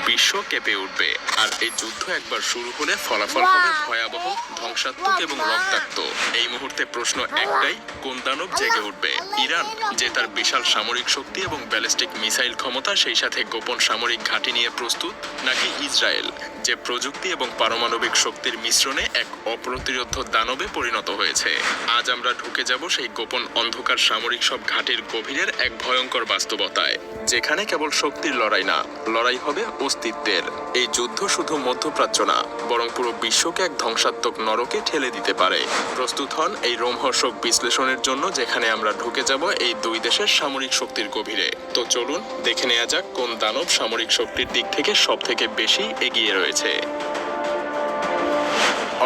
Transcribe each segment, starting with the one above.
বিশ্ব কেঁপে উঠবে। আর এই যুদ্ধ একবার শুরু হলে ফলাফল হবে ভয়াবহ, ধ্বংসাত্মক এবং রক্তাক্ত। এই মুহূর্তে প্রশ্ন একটাই, কোন দানব জেগে উঠবে? ইরান, যে তার বিশাল সামরিক শক্তি এবং ব্যালিস্টিক মিসাইল ক্ষমতা, সেই সাথে গোপন সামরিক ঘাঁটি নিয়ে প্রস্তুত, নাকি ইসরায়েল, যে প্রযুক্তি এবং পারমাণবিক শক্তির মিশ্রণে এক অপ্রতিরোধ্য দানবে পরিণত হয়েছে? আজ আমরা ঢুকে যাব সেই গোপন অন্ধকার সামরিক সব ঘাঁটির গভীরের এক ভয়ঙ্কর বাস্তবতায়, যেখানে কেবল শক্তির লড়াই না, লড়াই হবে অস্তিত্বের। এই যুদ্ধ শুধু মধ্যপ্রাচ্য না, বরং পুরো বিশ্বকে এক ধ্বংসাত্মক নরকে ঠেলে দিতে পারে। প্রস্তুত হন এই রোমহর্ষক বিশ্লেষণের জন্য, যেখানে আমরা ঢুকে যাব এই দুই দেশের সামরিক শক্তির গভীরে। তো চলুন দেখে নেওয়া যাক কোন দানব সামরিক শক্তির দিক থেকে সব থেকে বেশি এগিয়ে রয়েছে।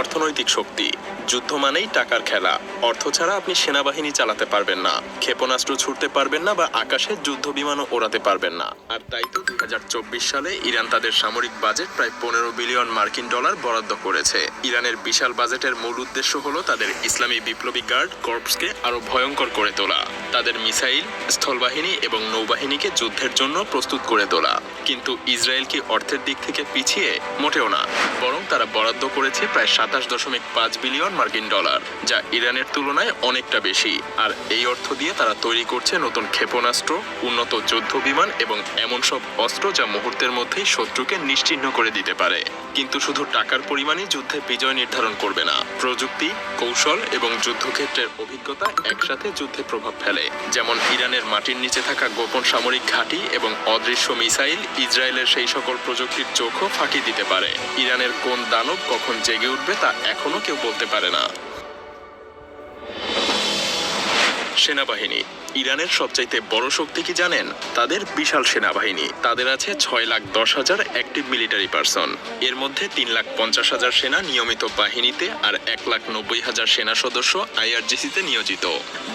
অর্থনৈতিক শক্তি। যুদ্ধ মানেই টাকার খেলা। অর্থ ছাড়া আপনি সেনাবাহিনী চালাতে পারবেন না, ক্ষেপণাস্ত্র ছুটতে পারবেন না বা আকাশে যুদ্ধ বিমানও ওড়াতে পারবেন না। আর তাই তো 2024 সালে ইরান তাদের সামরিক বাজেট প্রায় 15 বিলিয়ন মার্কিন ডলার বরাদ্দ করেছে। ইরানের বিশাল বাজেটের মূল উদ্দেশ্য হলো তাদের ইসলামী বিপ্লবী গার্ড কর্পসকে আরো ভয়ঙ্কর করে তোলা, তাদের মিসাইল, স্থলবাহিনী এবং নৌবাহিনীকে যুদ্ধের জন্য প্রস্তুত করে তোলা। কিন্তু ইসরায়েল কি অর্থের দিক থেকে পিছিয়ে? মোটেও না, বরং তারা বরাদ্দ করেছে প্রায় 27.5 বিলিয়ন মার্কিন ডলার, যা ইরানের তুলনায় অনেকটা বেশি। আর এই অর্থ দিয়ে তারা তৈরি করছে নতুন ক্ষেপণাস্ত্র, উন্নত যুদ্ধ বিমান এবং এমন সব অস্ত্র যা মুহূর্তের মধ্যেই শত্রুকে নিশ্চিহ্ন করে দিতে পারে। কিন্তু শুধু টাকার পরিমাণই যুদ্ধে বিজয় নির্ধারণ করবে না, প্রযুক্তি, কৌশল এবং যুদ্ধক্ষেত্রের অভিজ্ঞতা একসাথে যুদ্ধে প্রভাব ফেলে। যেমন ইরানের মাটির নিচে থাকা গোপন সামরিক ঘাঁটি এবং অদৃশ্য মিসাইল ইসরায়েলের সেই সকল প্রযুক্তির চোখও ফাঁকি দিতে পারে। ইরানের কোন দানব কখন জেগে উঠবে তা এখনো কেউ বলতে পারে না। সেনাবাহিনী। ইরানের সবচাইতে বড় শক্তি কি জানেন? তাদের বিশাল সেনাবাহিনী। তাদের আছে 6,10,000 অ্যাক্টিভ মিলিটারি পারসন। এর মধ্যে 3,50,000 সেনা নিয়মিত বাহিনীতে আর 1,90,000 সেনা সদস্য আইআরজিসিতে নিয়োজিত,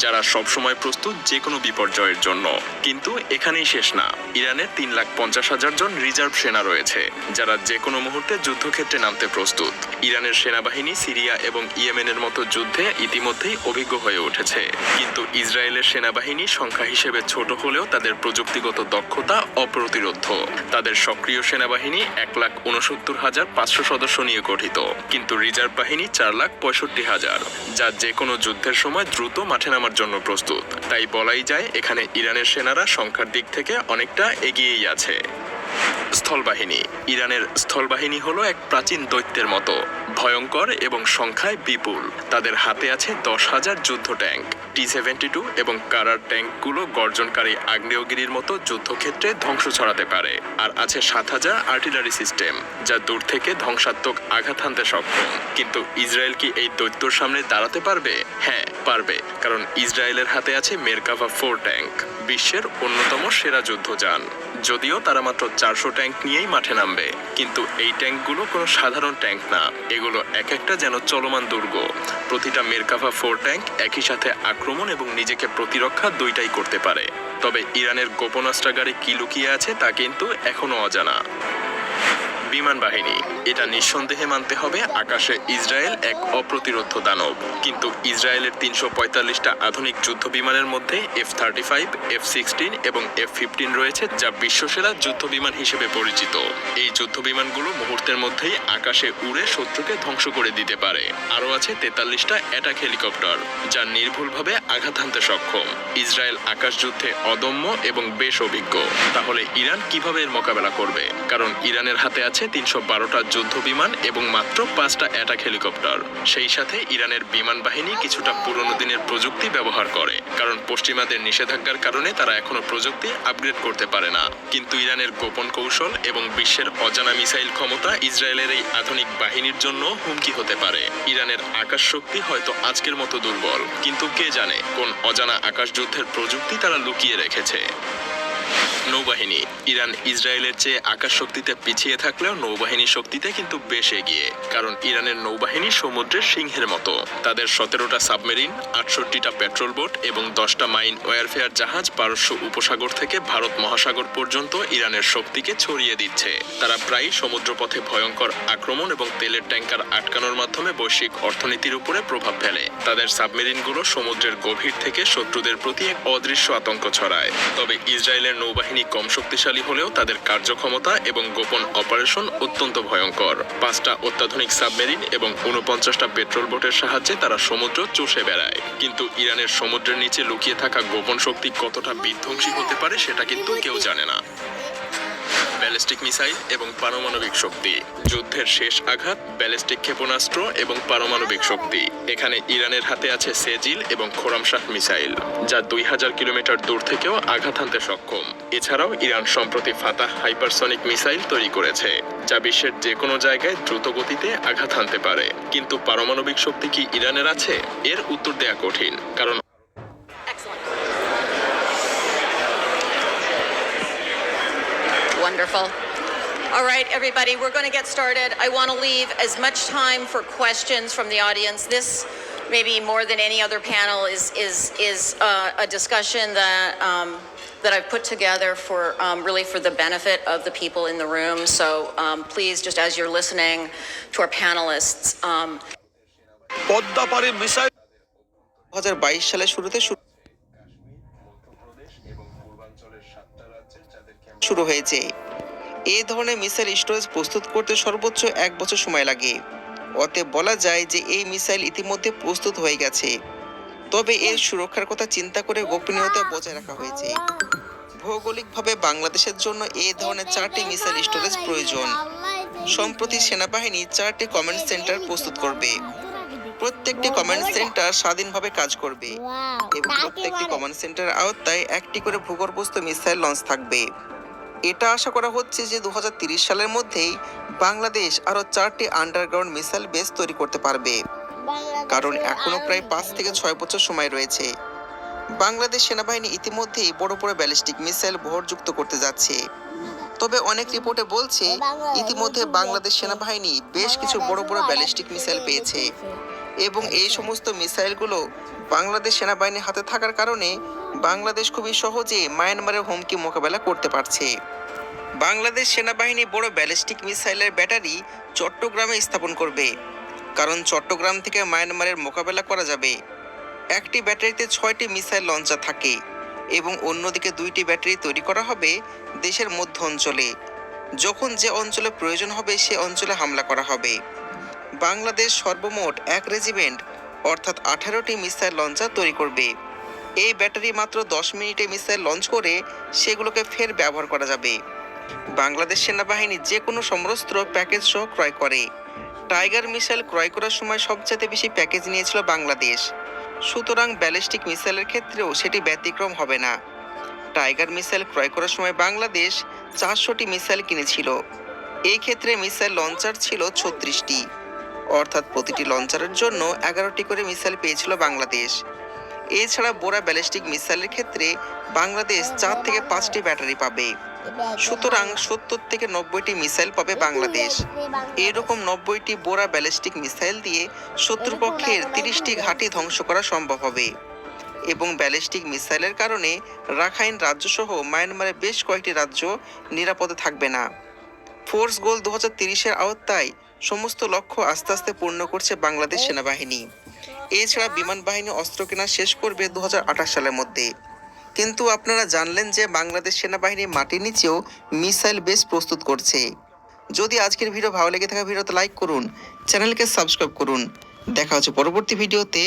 যারা সবসময় প্রস্তুত যে কোনো বিপর্যয়ের জন্য। কিন্তু এখানেই শেষ না, ইরানের 3,50,000 জন রিজার্ভ সেনা রয়েছে, যারা যে কোনো মুহূর্তে যুদ্ধক্ষেত্রে নামতে প্রস্তুত। ইরানের সেনাবাহিনী সিরিয়া এবং ইয়েমেনের মতো যুদ্ধে ইতিমধ্যেই অভিজ্ঞ হয়ে উঠেছে। কিন্তু ইসরায়েলের সেনাবাহিনী সংখ্যা হিসেবে ছোট হলেও তাদের প্রযুক্তিগত দক্ষতা অপ্রতিরোধ্য। তাদের সক্রিয় সেনাবাহিনী 1,69,500 সদস্য নিয়ে গঠিত, কিন্তু রিজার্ভ বাহিনী 4,65,000, যা যে কোনো যুদ্ধের সময় দ্রুত মাঠে নামার জন্য প্রস্তুত। তাই বলাই যায় এখানে ইরানের সেনারা সংখ্যার দিক থেকে অনেকটা এগিয়েই আছে। স্থলবাহিনী। ইরানের স্থলবাহিনী হলো এক প্রাচীন দৈত্যের মতো, ভয়ঙ্কর এবং সংখ্যায় বিপুল। তাদের হাতে আছে 10,000 যুদ্ধ ট্যাঙ্ক, T-72 এবং কারার ট্যাঙ্কগুলো গর্জনকারী আগ্নেয়গিরির মতো যুদ্ধক্ষেত্রে ধ্বংস ছড়াতে পারে। আর আছে 7,000 আর্টিলারি সিস্টেম, যা দূর থেকে ধ্বংসাত্মক আঘাত হানতে সক্ষম। কিন্তু ইসরায়েল কি এই দৈত্যর সামনে দাঁড়াতে পারবে? হ্যাঁ, পারবে, কারণ ইসরায়েলের হাতে আছে মেরকাভা 4 ট্যাঙ্ক, বিশ্বের অন্যতম সেরা যুদ্ধযান। যদিও তারা মাত্র 400 ট্যাঙ্ক নিয়েই মাঠে নামবে, কিন্তু এই ট্যাঙ্কগুলো কোনো সাধারণ ট্যাঙ্ক না, এগুলো এক একটা যেন চলমান দুর্গ। প্রতিটা মেরকাভা 4 ট্যাঙ্ক একই সাথে আক্রমণ এবং নিজেকে প্রতিরক্ষা দুইটাই করতে পারে। তবে ইরানের গোপনাস্ত্রাগারে কি লুকিয়ে আছে তা কিন্তু এখনো অজানা। বিমান বাহিনী। এটা নিঃসন্দেহে মানতে হবে, আকাশে ইসরায়েল এক অপ্রতিরোধ্য দানব। কিন্তু ইসরায়েলের 345টা আধুনিক যুদ্ধ বিমানের মধ্যে F-35, F-16 এবং F-15 রয়েছে, যা বিশ্বসেরা যুদ্ধ বিমান হিসেবে পরিচিত। এই যুদ্ধ বিমানগুলো মুহূর্তের মধ্যেই আকাশে উড়ে শত্রুকে ধ্বংস করে দিতে পারে। আরও আছে 43টা অ্যাটাক হেলিকপ্টার, যা নির্ভুলভাবে আঘাত হানতে সক্ষম। ইসরায়েল আকাশ যুদ্ধে অদম্য এবং বেশ অভিজ্ঞ। তাহলে ইরান কিভাবে এর মোকাবেলা করবে? কারণ ইরানের হাতে আছে 312টা যুদ্ধ বিমান এবং মাত্র 5টা অ্যাটাক হেলিকপ্টার। সেই সাথে ইরানের বিমান বাহিনী কিছুটা পুরনো দিনের প্রযুক্তি ব্যবহার করে, কারণ পশ্চিমাদের নিষেধাজ্ঞার কারণে তারা এখনো প্রযুক্তি আপগ্রেড করতে পারে না। কিন্তু ইরানের গোপন কৌশল এবং বিশ্বের অজানা মিসাইল ক্ষমতা ইসরায়েলের এই আধুনিক বাহিনীর জন্য হুমকি হতে পারে। ইরানের আকাশ শক্তি হয়তো আজকের মতো দুর্বল, কিন্তু কে জানে কোন অজানা আকাশ যুদ্ধের প্রযুক্তি তারা লুকিয়ে রেখেছে। নৌবাহিনী। ইরান ইসরায়েলের চেয়ে আকাশ শক্তিতে পিছিয়ে থাকলেও নৌবাহিনী শক্তিতে কিন্তু বেশ এগিয়ে, কারণ ইরানের নৌবাহিনী সমুদ্রের সিংহের মতো। তাদের 17টা সাবমেরিন, 68টা পেট্রোল বোট এবং 10টা মাইন ওয়ারফেয়ার জাহাজ পারস্য উপসাগর থেকে ভারত মহাসাগর পর্যন্ত ইরানের শক্তিকে ছড়িয়ে দিচ্ছে। তারা প্রায়ই সমুদ্রপথে ভয়ঙ্কর আক্রমণ এবং তেলের ট্যাঙ্কার আটকানোর মাধ্যমে বৈশ্বিক অর্থনীতির উপরে প্রভাব ফেলে। তাদের সাবমেরিনগুলো সমুদ্রের গভীর থেকে শত্রুদের প্রতি এক অদৃশ্য আতঙ্ক ছড়ায়। তবে ইসরায়েলের নৌবাহিনী সেনাবাহিনী কম শক্তিশালী হলেও তাদের কার্যক্ষমতা এবং গোপন অপারেশন অত্যন্ত ভয়ঙ্কর। 5টা অত্যাধুনিক সাবমেরিন এবং 49টা পেট্রোল বোটের সাহায্যে তারা সমুদ্র চষে বেড়ায়। কিন্তু ইরানের সমুদ্রের নিচে লুকিয়ে থাকা গোপন শক্তি কতটা বিধ্বংসী হতে পারে সেটা কিন্তু কেউ জানে না। ব্যালিস্টিক মিসাইল এবং পারমাণবিক শক্তি। যুদ্ধের শেষ আঘাত ব্যালিস্টিক ক্ষেপণাস্ত্র এবং পারমাণবিক শক্তি। এখানে ইরানের হাতে আছে সেজিল এবং খোরামশাহ মিসাইল, যা 2000 কিলোমিটার দূর থেকেও আঘাত হানতে সক্ষম। এছাড়াও ইরান সম্প্রতি ফাতাহ হাইপারসনিক মিসাইল তৈরি করেছে, যা বিশ্বের যে কোনো জায়গায় দ্রুত গতিতে আঘাত হানতে পারে। কিন্তু পারমাণবিক শক্তি কি ইরানের আছে? এর উত্তর দেয়া কঠিন, কারণ Wonderful. All right, everybody, we're going to get started. I want to leave as much time for questions from the audience. This, maybe more than any other panel, is a discussion that I've put together for really for the benefit of the people in the room. So please, just as you're listening to our panelists. 2022 সালের শুরুতে শুরু হয়েছে। এই ধরনের missile storage প্রস্তুত করতে সর্বোচ্চ 1 বছর সময় লাগে। অতএব বলা যায় যে এই মিসাইল ইতিমধ্যে প্রস্তুত হয়ে গেছে, তবে এর সুরক্ষার কথা চিন্তা করে গোপনীয়তা বজায় রাখা হয়েছে। ভৌগোলিকভাবে বাংলাদেশের জন্য এই ধরনের 4টি মিসাইল স্টোরেজ প্রয়োজন। সম্প্রতি সেনাবাহিনী 4টি কমান্ড সেন্টার প্রস্তুত করবে। প্রত্যেকটি কমান্ড সেন্টার স্বাধীনভাবে কাজ করবে এবং প্রত্যেকটি কমান্ড সেন্টারের আওতায় একটি করে ভূগর্ভস্থ মিসাইল লঞ্চ থাকবে। এটা আশা করা হচ্ছে যে 2030 সালের মধ্যেই বাংলাদেশ আরও 4টি আন্ডারগ্রাউন্ড মিসাইল বেস তৈরি করতে পারবে, কারণ এখনও প্রায় 5 থেকে 6 বছর সময় রয়েছে। বাংলাদেশ সেনাবাহিনী ইতিমধ্যেই বড় বড় ব্যালিস্টিক মিসাইল ভরযুক্ত করতে যাচ্ছে। তবে অনেক রিপোর্টে বলছে ইতিমধ্যে বাংলাদেশ সেনাবাহিনী বেশ কিছু বড় বড় ব্যালিস্টিক মিসাইল পেয়েছে এবং এই সমস্ত মিসাইলগুলো বাংলাদেশ সেনাবাহিনীর হাতে থাকার কারণে বাংলাদেশ খুবই সহজে মায়ানমারের হুমকি মোকাবেলা করতে পারছে। বাংলাদেশ সেনাবাহিনী বড় ব্যালিস্টিক মিসাইলের ব্যাটারি চট্টগ্রামে স্থাপন করবে, কারণ চট্টগ্রাম থেকে মায়ানমারের মোকাবেলা করা যাবে। একটি ব্যাটারিতে 6টি মিসাইল লঞ্চার থাকে এবং অন্যদিকে 2টি ব্যাটারি তৈরি করা হবে দেশের মধ্য অঞ্চলে। যখন যে অঞ্চলে প্রয়োজন হবে সে অঞ্চলে হামলা করা হবে। বাংলাদেশ সর্বমোট 1 রেজিমেন্ট অর্থাৎ 18টি মিসাইল লঞ্চার তৈরি করবে। এই ব্যাটারি মাত্র 10 মিনিটে মিসাইল লঞ্চ করে সেগুলোকে ফের ব্যবহার করা যাবে। বাংলাদেশ সেনাবাহিনী যে কোনো সমরস্ত্র প্যাকেজ সহ ক্রয় করে। টাইগার মিসাইল ক্রয় করার সময় সবচেয়ে বেশি প্যাকেজ নিয়েছিল বাংলাদেশ, সুতরাং ব্যালিস্টিক মিসাইলের ক্ষেত্রেও সেটি ব্যতিক্রম হবে না। টাইগার মিসাইল ক্রয় করার সময় বাংলাদেশ 400টি মিসাইল কিনেছিল। এই ক্ষেত্রে মিসাইল লঞ্চার ছিল 36টি, অর্থাৎ প্রতিটি লঞ্চারের জন্য 11টি করে মিসাইল পেয়েছিল বাংলাদেশ। এছাড়া বোরা ব্যালিস্টিক মিসাইলের ক্ষেত্রে বাংলাদেশ 4 থেকে 5টি ব্যাটারি পাবে, সুতরাং 70 থেকে 90টি মিসাইল পাবে বাংলাদেশ। এরকম 90টি বোরা ব্যালিস্টিক মিসাইল দিয়ে শত্রুপক্ষের 30টি ঘাঁটি ধ্বংস করা সম্ভব হবে এবং ব্যালিস্টিক মিসাইলের কারণে রাখাইন রাজ্যসহ মায়ানমারের বেশ কয়েকটি রাজ্য নিরাপদে থাকবে না। ফোর্স গোল 2030-এর আওতায় সমস্ত লক্ষ্য আস্তে আস্তে পূর্ণ করছে বাংলাদেশ সেনাবাহিনী। এছাড়া বিমান বাহিনী অস্ত্র কেনা শেষ করবে 2028 সালের মধ্যে। কিন্তু আপনারা জানলেন যে বাংলাদেশ সেনাবাহিনী মাটির নিচেও মিসাইল বেস প্রস্তুত করছে। যদি আজকের ভিডিও ভালো লেগে থাকে ভিডিওতে লাইক করুন, চ্যানেলকে সাবস্ক্রাইব করুন। দেখা হচ্ছে পরবর্তী ভিডিওতে।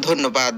ধন্যবাদ।